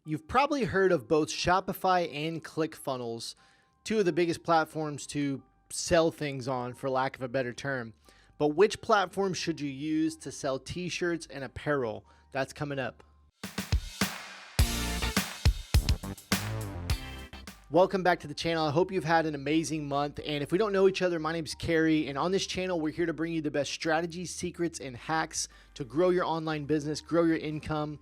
You've probably heard of both Shopify and ClickFunnels, two of the biggest platforms to sell things on, for lack of a better term. But which platform should you use to sell t-shirts and apparel? That's coming up. Welcome back to the channel. I hope you've had an amazing month. And if we don't know each other, my name is Kerry. And on this channel, we're here to bring you the best strategies, secrets, and hacks to grow your online business, grow your income.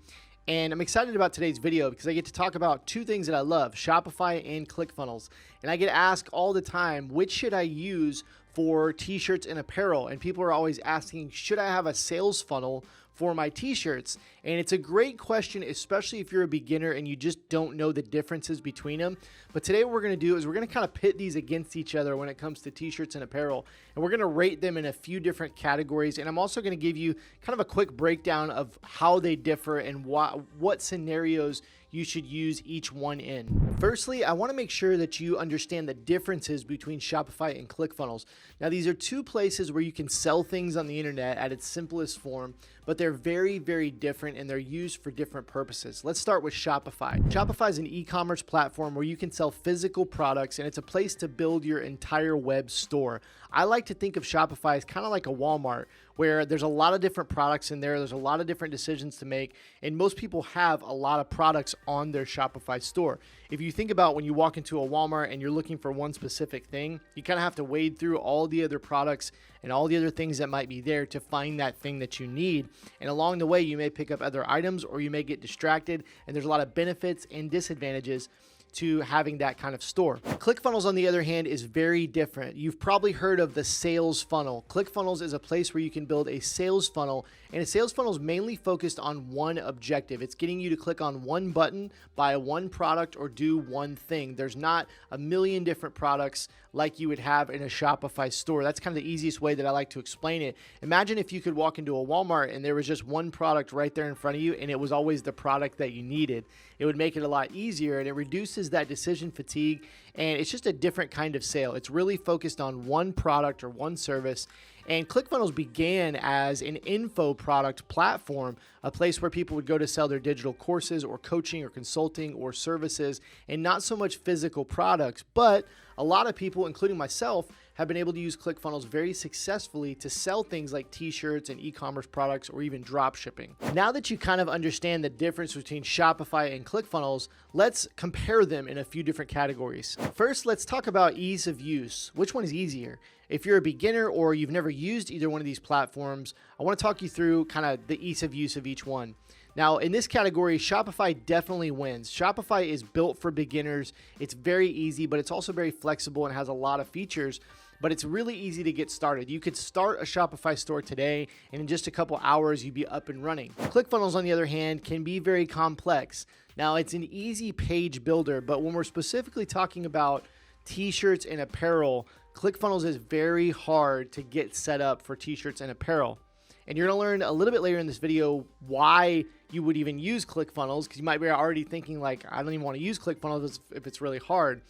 And I'm excited about today's video because I get to talk about two things that I love, Shopify and ClickFunnels. And I get asked all the time, which should I use for t-shirts and apparel? And people are always asking, should I have a sales funnel for my t-shirts? And it's a great question, especially if you're a beginner and you just don't know the differences between them. But today what we're going to do is we're going to kind of pit these against each other when it comes to t-shirts and apparel. And we're going to rate them in a few different categories. And I'm also going to give you kind of a quick breakdown of how they differ and what scenarios you should use each one in. Firstly, I want to make sure that you understand the differences between Shopify and ClickFunnels. Now, these are two places where you can sell things on the internet at its simplest form, but they're very, very different and they're used for different purposes. Let's start with Shopify. Shopify is an e-commerce platform where you can sell physical products, and it's a place to build your entire web store. I like to think of Shopify as kind of like a Walmart, where there's a lot of different products in there. There's a lot of different decisions to make, and most people have a lot of products on their Shopify store. If you think about when you walk into a Walmart and you're looking for one specific thing, you kind of have to wade through all the other products and all the other things that might be there to find that thing that you need. And along the way, you may pick up other items or you may get distracted, and there's a lot of benefits and disadvantages to having that kind of store. ClickFunnels, on the other hand, is very different. You've probably heard of the sales funnel. ClickFunnels is a place where you can build a sales funnel, and a sales funnel is mainly focused on one objective. It's getting you to click on one button, buy one product, or do one thing. There's not a million different products like you would have in a Shopify store. That's kind of the easiest way that I like to explain it. Imagine if you could walk into a Walmart and there was just one product right there in front of you, and it was always the product that you needed. It would make it a lot easier, and it reduces that decision fatigue, and it's just a different kind of sale. It's really focused on one product or one service. And ClickFunnels began as an info product platform, a place where people would go to sell their digital courses or coaching or consulting or services, and not so much physical products. But a lot of people, including myself, have been able to use ClickFunnels very successfully to sell things like t-shirts and e-commerce products or even drop shipping. Now that you kind of understand the difference between Shopify and ClickFunnels, let's compare them in a few different categories. First, let's talk about ease of use. Which one is easier? If you're a beginner or you've never used either one of these platforms, I want to talk you through kind of the ease of use of each one. Now, in this category, Shopify definitely wins. Shopify is built for beginners. It's very easy, but it's also very flexible and has a lot of features, but it's really easy to get started. You could start a Shopify store today, and in just a couple hours, you'd be up and running. ClickFunnels, on the other hand, can be very complex. Now, it's an easy page builder, but when we're specifically talking about t-shirts and apparel, ClickFunnels is very hard to get set up for t-shirts and apparel. And you're going to learn a little bit later in this video why you would even use ClickFunnels, because you might be already thinking like, I don't even want to use ClickFunnels if it's really hard.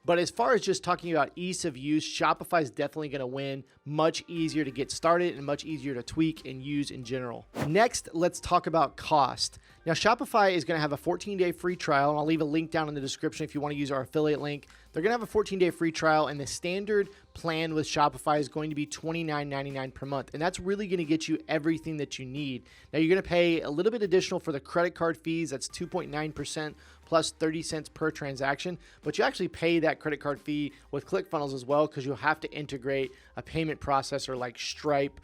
But as far as just talking about ease of use, Shopify is definitely going to win. Much easier to get started and much easier to tweak and use in general. Next, let's talk about cost. Now, Shopify is going to have a 14-day free trial, and I'll leave a link down in the description if you want to use our affiliate link. They're going to have a 14-day free trial, and the standard plan with Shopify is going to be $29.99 per month, and that's really going to get you everything that you need. Now, you're going to pay a little bit additional for the credit card fees. That's 2.9% plus 30 cents per transaction, but you actually pay that credit card fee with ClickFunnels as well, because you'll have to integrate a payment processor like Stripe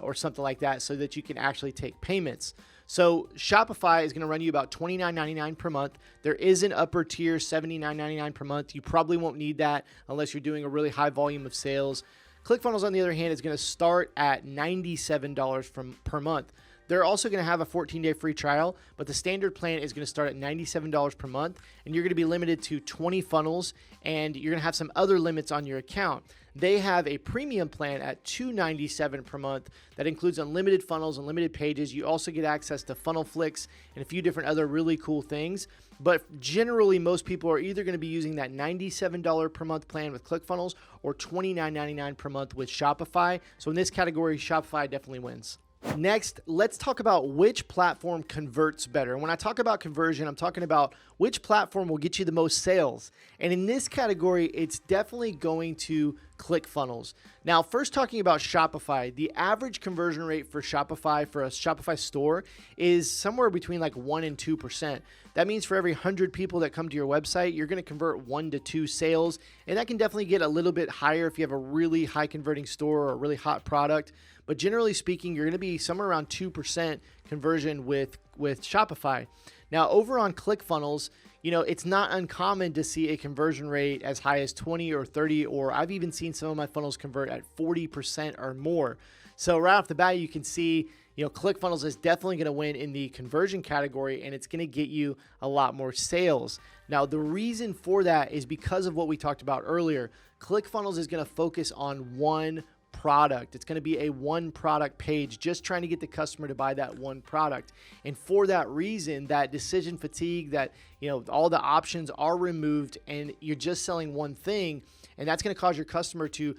or something like that so that you can actually take payments. So Shopify is going to run you about $29.99 per month. There is an upper tier, $79.99 per month. You probably won't need that unless you're doing a really high volume of sales. ClickFunnels, on the other hand, is going to start at $97 per month. They're also going to have a 14-day free trial, but the standard plan is going to start at $97 per month, and you're going to be limited to 20 funnels, and you're going to have some other limits on your account. They have a premium plan at $297 per month that includes unlimited funnels, unlimited pages. You also get access to funnel flicks and a few different other really cool things. But generally, most people are either going to be using that $97 per month plan with ClickFunnels or $29.99 per month with Shopify. So in this category, Shopify definitely wins. Next, let's talk about which platform converts better. And when I talk about conversion, I'm talking about which platform will get you the most sales. And in this category, it's definitely going to ClickFunnels. Now, first talking about Shopify, the average conversion rate for Shopify, for a Shopify store, is somewhere between like 1 and 2%. That means for every 100 people that come to your website, you're going to convert 1 to 2 sales. And that can definitely get a little bit higher if you have a really high converting store or a really hot product. But generally speaking, you're going to be somewhere around 2% conversion with Shopify. Now, over on ClickFunnels, it's not uncommon to see a conversion rate as high as 20 or 30, or I've even seen some of my funnels convert at 40% or more. So right off the bat, you can see, ClickFunnels is definitely going to win in the conversion category, and it's going to get you a lot more sales. Now, the reason for that is because of what we talked about earlier. ClickFunnels is going to focus on one product. It's going to be a one product page, just trying to get the customer to buy that one product. And for that reason, that decision fatigue, that all the options are removed and you're just selling one thing, and that's going to cause your customer to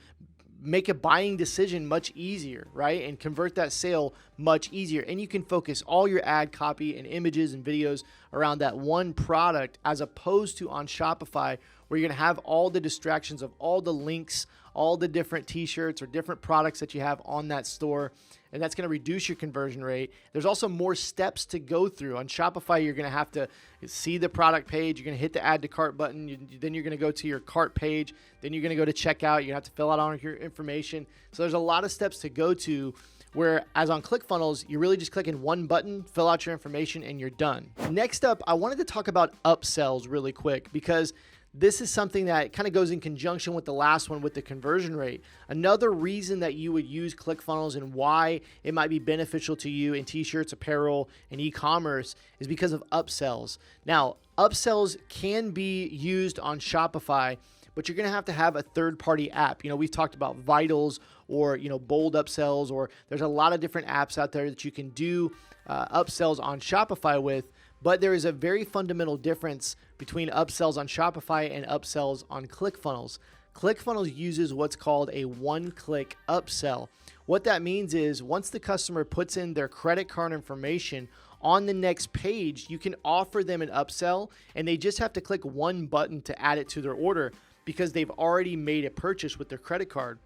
make a buying decision much easier, right? And convert that sale much easier. And you can focus all your ad copy and images and videos around that one product, as opposed to on Shopify, where you're going to have all the distractions of all the links, all the different t-shirts or different products that you have on that store. And that's going to reduce your conversion rate. There's also more steps to go through. On Shopify, you're going to have to see the product page. You're going to hit the add to cart button. Then you're going to go to your cart page. Then you're going to go to checkout. You're going to have to fill out all of your information. So there's a lot of steps to go to, whereas on ClickFunnels, you're really just clicking one button, fill out your information, and you're done. Next up, I wanted to talk about upsells really quick, because this is something that kind of goes in conjunction with the last one with the conversion rate. Another reason that you would use ClickFunnels and why it might be beneficial to you in t-shirts, apparel, and e-commerce is because of upsells. Now, upsells can be used on Shopify, but you're going to have a third-party app. We've talked about Vitals or, Bold Upsells, or there's a lot of different apps out there that you can do upsells on Shopify with. But there is a very fundamental difference between upsells on Shopify and upsells on ClickFunnels. ClickFunnels uses what's called a one-click upsell. What that means is once the customer puts in their credit card information, on the next page, you can offer them an upsell, and they just have to click one button to add it to their order because they've already made a purchase with their credit card.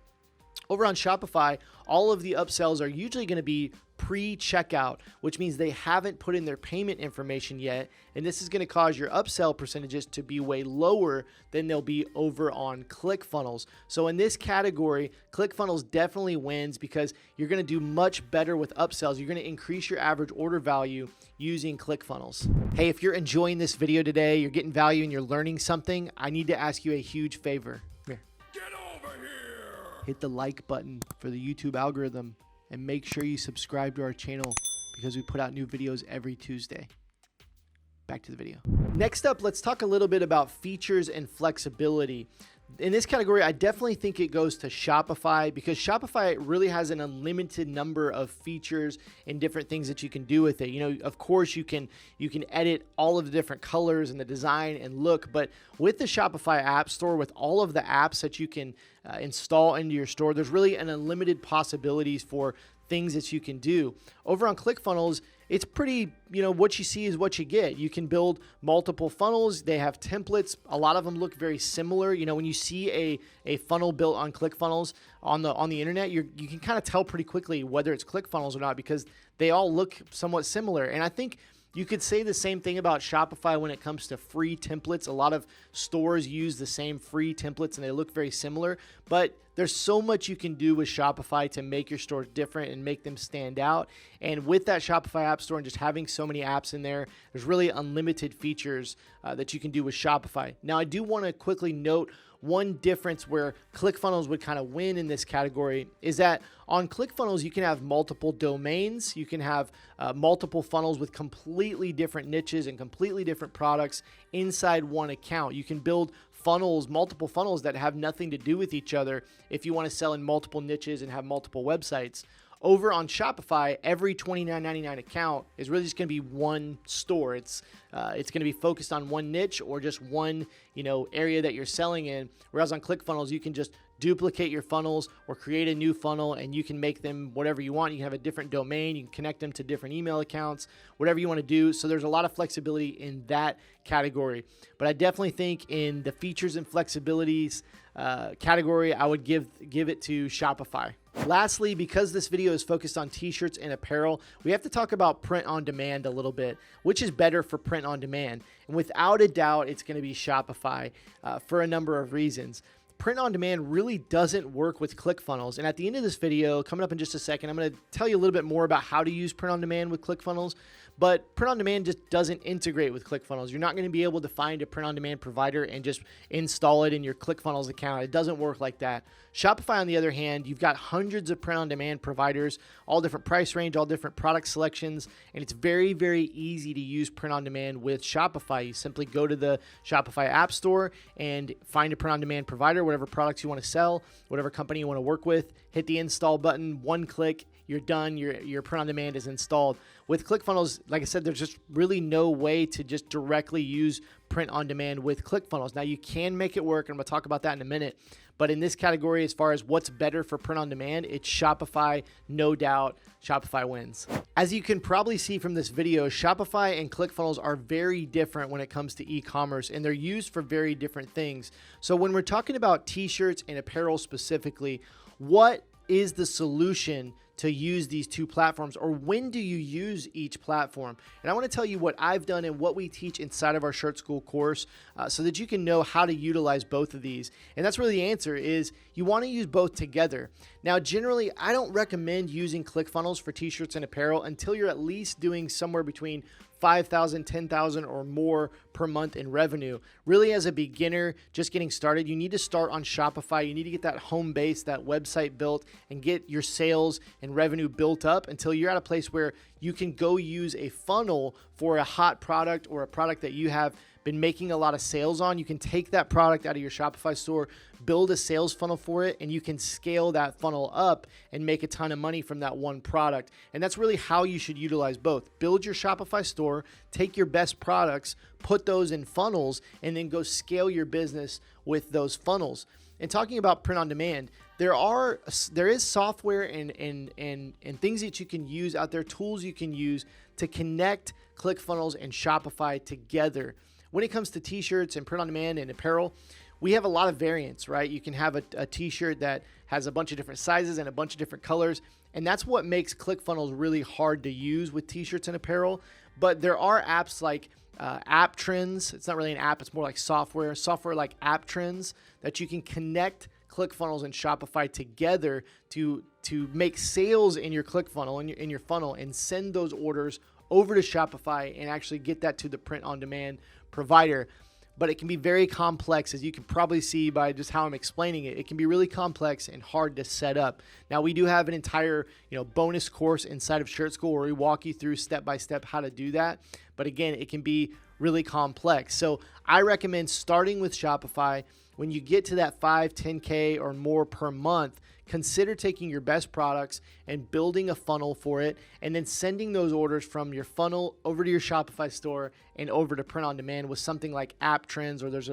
Over on Shopify, all of the upsells are usually going to be pre-checkout, which means they haven't put in their payment information yet, and this is going to cause your upsell percentages to be way lower than they'll be over on ClickFunnels. So in this category, ClickFunnels definitely wins because you're going to do much better with upsells. You're going to increase your average order value using ClickFunnels. Hey, if you're enjoying this video today, you're getting value and you're learning something, I need to ask you a huge favor. Here. Get over here! Hit the like button for the YouTube algorithm. And make sure you subscribe to our channel because we put out new videos every Tuesday. Back to the video. Next up, let's talk a little bit about features and flexibility. In this category, I definitely think it goes to Shopify because Shopify really has an unlimited number of features and different things that you can do with it. Of course, you can edit all of the different colors and the design and look, but with the Shopify App Store, with all of the apps that you can install into your store, there's really an unlimited possibilities for things that you can do. Over on ClickFunnels, it's pretty, what you see is what you get. You can build multiple funnels. They have templates. A lot of them look very similar. When you see a funnel built on ClickFunnels on the internet, you can kind of tell pretty quickly whether it's ClickFunnels or not because they all look somewhat similar. And I think you could say the same thing about Shopify when it comes to free templates. A lot of stores use the same free templates and they look very similar, but there's so much you can do with Shopify to make your stores different and make them stand out. And with that Shopify App Store and just having so many apps in there, there's really unlimited features that you can do with Shopify. Now, I do want to quickly note one difference where ClickFunnels would kind of win in this category is that on ClickFunnels, you can have multiple domains. You can have multiple funnels with completely different niches and completely different products inside one account. You can build funnels, multiple funnels that have nothing to do with each other if you want to sell in multiple niches and have multiple websites. Over on Shopify, every $29.99 account is really just going to be one store. It's going to be focused on one niche or just one area that you're selling in. Whereas on ClickFunnels, you can just duplicate your funnels or create a new funnel, and you can make them whatever you want. You can have a different domain, you can connect them to different email accounts, whatever you want to do. So there's a lot of flexibility in that category. But I definitely think in the features and flexibilities category, I would give it to Shopify. Lastly, because this video is focused on t-shirts and apparel, we have to talk about print on demand a little bit, which is better for print on demand. And without a doubt, it's going to be Shopify for a number of reasons. Print on demand really doesn't work with ClickFunnels. And at the end of this video, coming up in just a second, I'm going to tell you a little bit more about how to use print on demand with ClickFunnels. But print on demand just doesn't integrate with ClickFunnels. You're not going to be able to find a print on demand provider and just install it in your ClickFunnels account. It doesn't work like that. Shopify, on the other hand, you've got hundreds of print on demand providers, all different price range, all different product selections, and it's very, very easy to use print on demand with Shopify. You simply go to the Shopify App Store and find a print on demand provider, whatever products you want to sell, whatever company you want to work with, hit the install button, one click, you're done, your print on demand is installed. With ClickFunnels, like I said, there's just really no way to just directly use print on demand with ClickFunnels. Now you can make it work, and I'm going to talk about that in a minute. But in this category, as far as what's better for print on demand, it's Shopify, no doubt. Shopify wins. As you can probably see from this video, Shopify and ClickFunnels are very different when it comes to e-commerce, and they're used for very different things. So when we're talking about t-shirts and apparel specifically, what is the solution to use these two platforms, or when do you use each platform? And I want to tell you what I've done and what we teach inside of our Shirt School course so that you can know how to utilize both of these. And that's really the answer, is you want to use both together. Now, generally, I don't recommend using ClickFunnels for t-shirts and apparel until you're at least doing somewhere between $5,000, $10,000 or more per month in revenue. Really, as a beginner, just getting started, you need to start on Shopify. You need to get that home base, that website built, and get your sales and revenue built up until you're at a place where you can go use a funnel for a hot product or a product that you have been making a lot of sales on. You can take that product out of your Shopify store, build a sales funnel for it, and you can scale that funnel up and make a ton of money from that one product. And that's really how you should utilize both. Build your Shopify store, take your best products, put those in funnels, and then go scale your business with those funnels. And talking about print on demand, there is software and things that you can use out there, tools you can use to connect ClickFunnels and Shopify together. When it comes to t-shirts and print on demand and apparel, we have a lot of variants, right? You can have a t-shirt that has a bunch of different sizes and a bunch of different colors, and that's what makes ClickFunnels really hard to use with t-shirts and apparel. But there are apps like App Trends. It's not really an app, it's more like software like App Trends that you can connect ClickFunnels and Shopify together to make sales in your ClickFunnel, in your funnel, and send those orders over to Shopify and actually get that to the print on demand provider. But it can be very complex, as you can probably see by just how I'm explaining it. It can be really complex and hard to set up. Now, we do have an entire bonus course inside of Shirt School where we walk you through step by step how to do that. But again, it can be really complex. So I recommend starting with Shopify. When you get to that 5, 10K or more per month, consider taking your best products and building a funnel for it, and then sending those orders from your funnel over to your Shopify store and over to print on demand with something like App Trends, or there's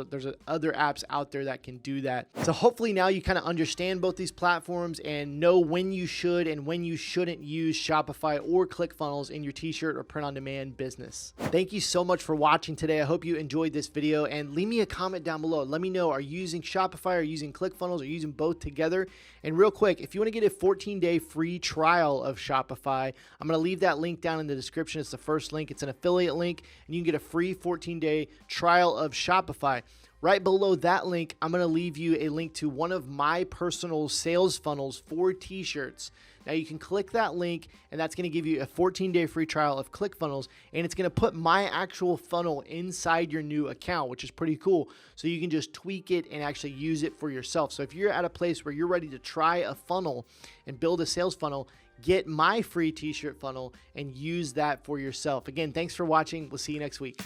other apps out there that can do that. So hopefully now you kind of understand both these platforms and know when you should and when you shouldn't use Shopify or ClickFunnels in your t-shirt or print on demand business. Thank you so much for watching today. I hope you enjoyed this video, and leave me a comment down below. Let me know, are you using Shopify, are you using ClickFunnels, are you using both together? And real quick, if you want to get a 14-day free trial of Shopify, I'm going to leave that link down in the description. It's the first link. It's an affiliate link, and you can get a free 14-day trial of Shopify. Right below that link, I'm going to leave you a link to one of my personal sales funnels for t-shirts. Now you can click that link, and that's going to give you a 14-day free trial of ClickFunnels, and it's going to put my actual funnel inside your new account, which is pretty cool. So you can just tweak it and actually use it for yourself. So if you're at a place where you're ready to try a funnel and build a sales funnel, get my free t-shirt funnel and use that for yourself. Again, thanks for watching. We'll see you next week.